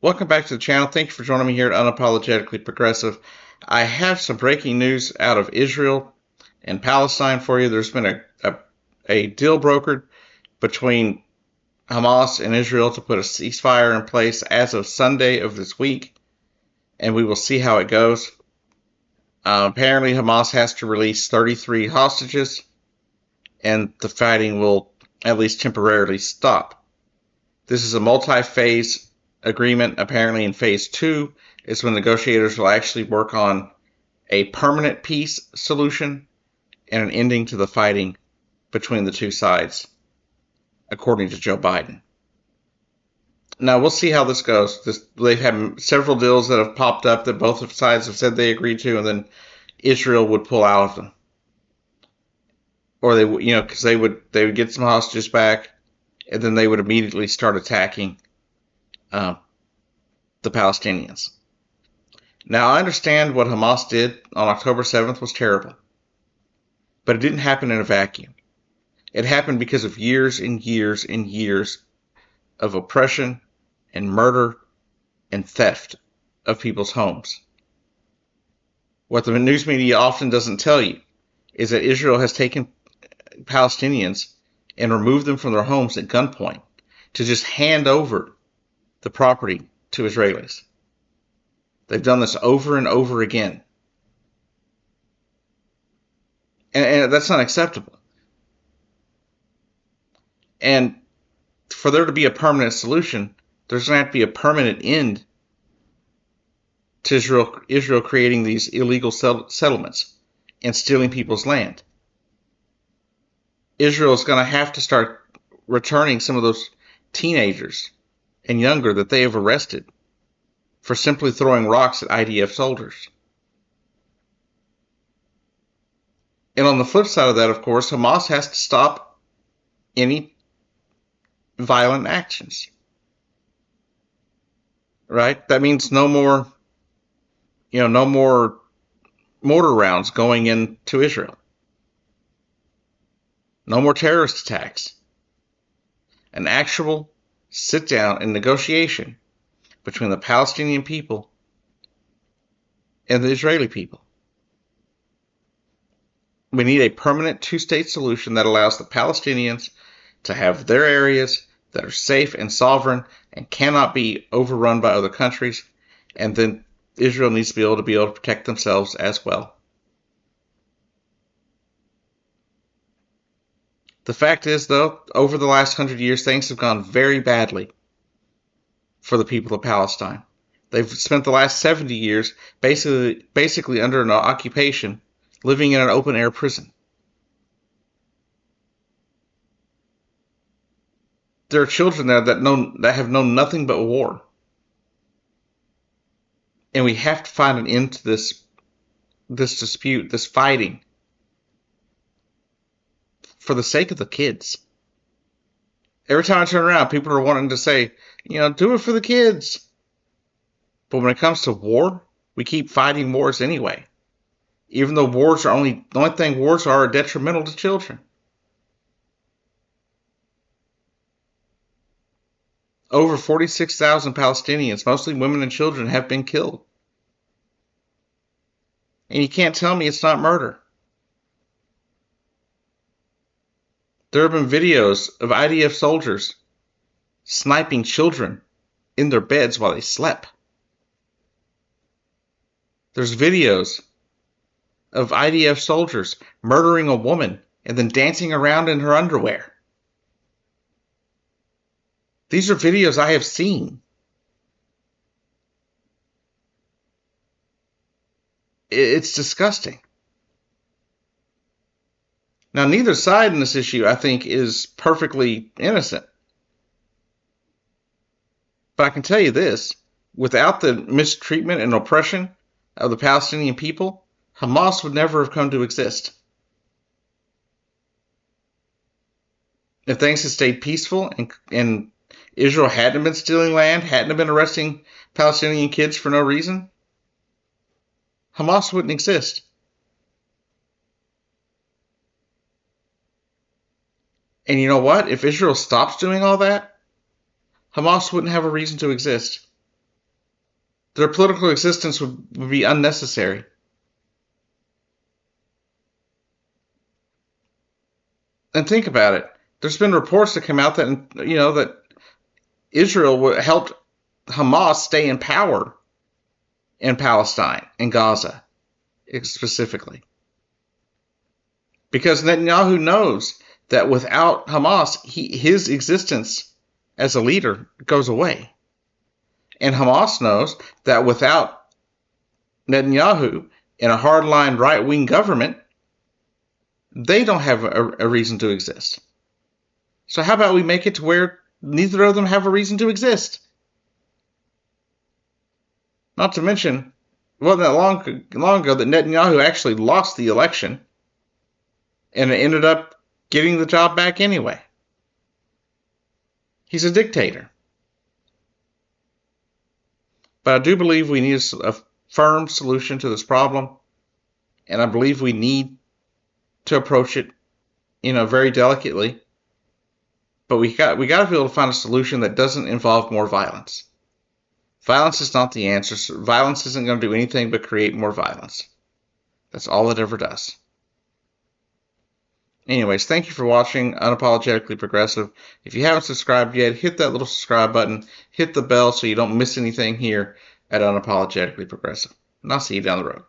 Welcome back to the channel. Thank you for joining me here at Unapologetically Progressive. I have some breaking news out of Israel and Palestine for you. There's been a deal brokered between Hamas and Israel to put a ceasefire in place as of Sunday of this week, and we will see how it goes. Apparently, Hamas has to release 33 hostages, and the fighting will at least temporarily stop. This is a multi-phase agreement. Apparently in phase 2 is when negotiators will actually work on a permanent peace solution and an ending to the fighting between the two sides, according to Joe Biden. Now we'll see how this goes. They've had several deals that have popped up that both sides have said they agreed to, and then Israel would pull out of them, or they, because they would get some hostages back, and then they would immediately start attacking the Palestinians. Now, I understand what Hamas did on October 7th was terrible, but it didn't happen in a vacuum. It happened because of years and years and years of oppression and murder and theft of people's homes. What the news media often doesn't tell you is that Israel has taken Palestinians and removed them from their homes at gunpoint to just hand over the property to Israelis. They've done this over and over again. And that's not acceptable. And for there to be a permanent solution, there's going to have to be a permanent end to Israel creating these illegal settlements and stealing people's land. Israel is going to have to start returning some of those teenagers and younger that they have arrested for simply throwing rocks at IDF soldiers. And on the flip side of that, of course, Hamas has to stop any violent actions. Right? That means no more mortar rounds going into Israel. No more terrorist attacks. An actual sit down and negotiation between the Palestinian people and the Israeli people. We need a permanent two-state solution that allows the Palestinians to have their areas that are safe and sovereign and cannot be overrun by other countries, and then Israel needs to be able to protect themselves as well. The fact is, though, over the last 100 years, things have gone very badly for the people of Palestine. They've spent the last 70 years basically under an occupation, living in an open-air prison. There are children there that have known nothing but war. And we have to find an end to this dispute, this fighting, for the sake of the kids. Every time I turn around, people are wanting to say, do it for the kids. But when it comes to war, we keep fighting wars anyway. Even though the only thing wars are detrimental to children. Over 46,000 Palestinians, mostly women and children, have been killed. And you can't tell me it's not murder. There have been videos of IDF soldiers sniping children in their beds while they slept. There's videos of IDF soldiers murdering a woman and then dancing around in her underwear. These are videos I have seen. It's disgusting. Now, neither side in this issue, I think, is perfectly innocent. But I can tell you this, without the mistreatment and oppression of the Palestinian people, Hamas would never have come to exist. If things had stayed peaceful and Israel hadn't been stealing land, hadn't been arresting Palestinian kids for no reason, Hamas wouldn't exist. And you know what? If Israel stops doing all that, Hamas wouldn't have a reason to exist. Their political existence would be unnecessary. And think about it. There's been reports that come out that that Israel helped Hamas stay in power in Palestine, in Gaza, specifically. Because Netanyahu knows that without Hamas, his existence as a leader goes away. And Hamas knows that without Netanyahu in a hardline right-wing government, they don't have a reason to exist. So how about we make it to where neither of them have a reason to exist? Not to mention, it wasn't that long ago that Netanyahu actually lost the election and ended up getting the job back anyway. He's a dictator. But I do believe we need a firm solution to this problem, and I believe we need to approach it, very delicately. But we got to be able to find a solution that doesn't involve more violence. Violence is not the answer. Violence isn't going to do anything but create more violence. That's all it ever does. Anyways, thank you for watching Unapologetically Progressive. If you haven't subscribed yet, hit that little subscribe button. Hit the bell so you don't miss anything here at Unapologetically Progressive. And I'll see you down the road.